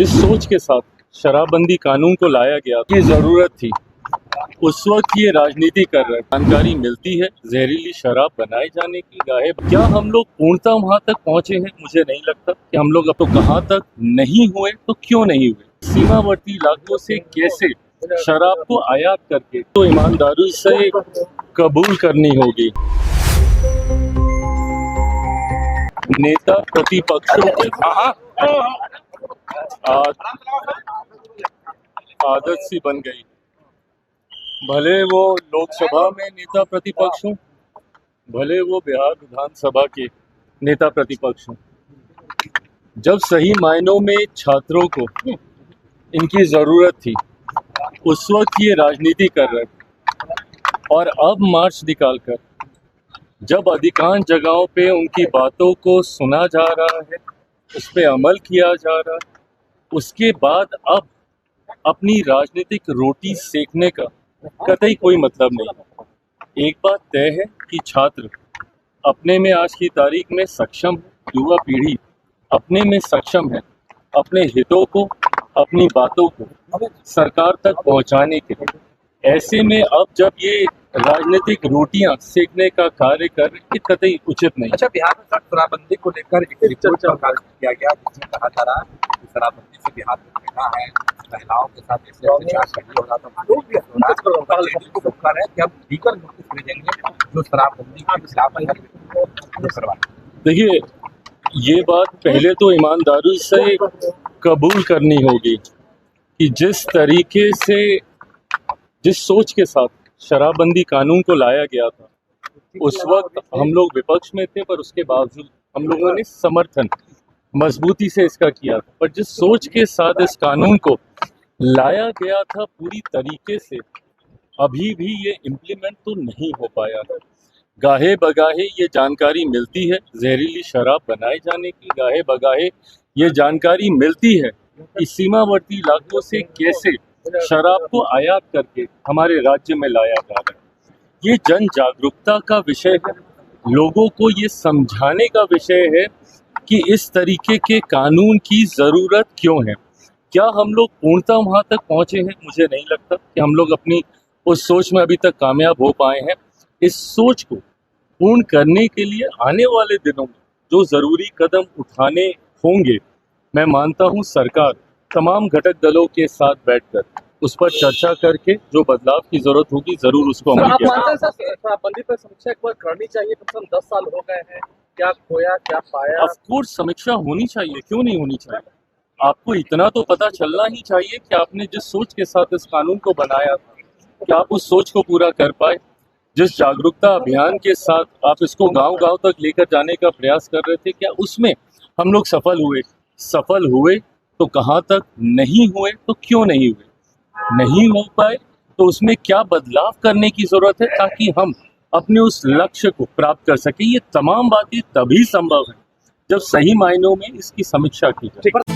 जिस सोच के साथ शराबबंदी कानून को लाया गया की जरूरत थी, उस वक्त ये राजनीति कर रहे। जानकारी मिलती है जहरीली शराब बनाए जाने की। गाहे क्या हम लोग पूर्णतः वहां तक पहुंचे हैं? मुझे नहीं लगता कि हम लोग अब तो कहां तक नहीं हुए, तो क्यों नहीं हुए। सीमावर्ती इलाकों से कैसे शराब को आयात करके तो ईमानदारी से कबूल करनी होगी। नेता प्रतिपक्षों के आदत सी बन गई। भले वो लोकसभा में नेता प्रतिपक्ष हों, भले वो बिहार विधानसभा के नेता प्रतिपक्ष हों, जब सही मायनों में छात्रों को इनकी जरूरत थी, उस वक्त ये राजनीति कर रहे। और अब मार्च निकालकर जब अधिकांश जगहों पे उनकी बातों को सुना जा रहा है, उस पे अमल किया जा रहा है, उसके बाद अब अपनी राजनीतिक रोटी सेकने का कतई कोई मतलब नहीं। एक बात तय है कि छात्र अपने में आज की तारीख में सक्षम है, युवा पीढ़ी अपने में सक्षम है अपने हितों को, अपनी बातों को सरकार तक पहुंचाने के लिए। ऐसे में अब जब ये राजनीतिक रोटियां सेकने का कार्य कर रहे, कतई उचित नहीं। अच्छा, बिहार में शराबबंदी को लेकर एक रिपोर्ट किया गया जिसमें कहा जा रहा है कि शराबबंदी से बिहार में घटना है, महिलाओं के साथ ऐसे अत्याचार हो रहा था, लोग भी कर रहे हैं कि अब लीगल नोटिस भेजेंगे जो शराबबंदी के खिलाफ है। देखिए, ये बात पहले तो ईमानदारी से कबूल करनी होगी कि जिस तरीके से, जिस सोच के साथ शराबबंदी कानून को लाया गया था, उस वक्त हम लोग विपक्ष में थे, पर उसके बावजूद हम लोगों ने समर्थन मजबूती से इसका किया था। पर जिस सोच के साथ इस कानून को लाया गया था, पूरी तरीके से अभी भी ये इम्प्लीमेंट तो नहीं हो पाया। गाहे बगाहे ये जानकारी मिलती है जहरीली शराब बनाए जाने की। गाहे बगाहे ये जानकारी मिलती है कि सीमावर्ती इलाकों से कैसे शराब को आयात करके हमारे राज्य में लाया जा रहा है। ये जन जागरूकता का विषय है, लोगों को ये समझाने का विषय है कि इस तरीके के कानून की ज़रूरत क्यों है। क्या हम लोग पूर्णतः वहाँ तक पहुँचे हैं? मुझे नहीं लगता कि हम लोग अपनी उस सोच में अभी तक कामयाब हो पाए हैं। इस सोच को पूर्ण करने के लिए आने वाले दिनों में जो ज़रूरी कदम उठाने होंगे, मैं मानता हूँ सरकार तमाम घटक दलों के साथ बैठकर उस पर चर्चा करके जो बदलाव की जरूरत होगी जरूर उसको अमल किया जाएगा। शराबबंदी पर समीक्षा एक बार करनी चाहिए। कम से कम 10 साल हो गए हैं, क्या खोया क्या पाया। ऑफ कोर्स समीक्षा होनी चाहिए, क्यों नहीं होनी चाहिए। आपको इतना तो पता चलना ही चाहिए कि आपने जिस सोच के साथ इस कानून को बनाया, क्या आप उस सोच को पूरा कर पाए। जिस जागरूकता अभियान के साथ आप इसको गांव-गांव तक लेकर जाने का प्रयास कर रहे थे, क्या उसमें हम लोग सफल हुए? सफल हुए तो कहाँ तक, नहीं हुए तो क्यों नहीं हुए। नहीं हो पाए तो उसमें क्या बदलाव करने की जरूरत है ताकि हम अपने उस लक्ष्य को प्राप्त कर सकें। ये तमाम बातें तभी संभव है जब सही मायनों में इसकी समीक्षा की जाए।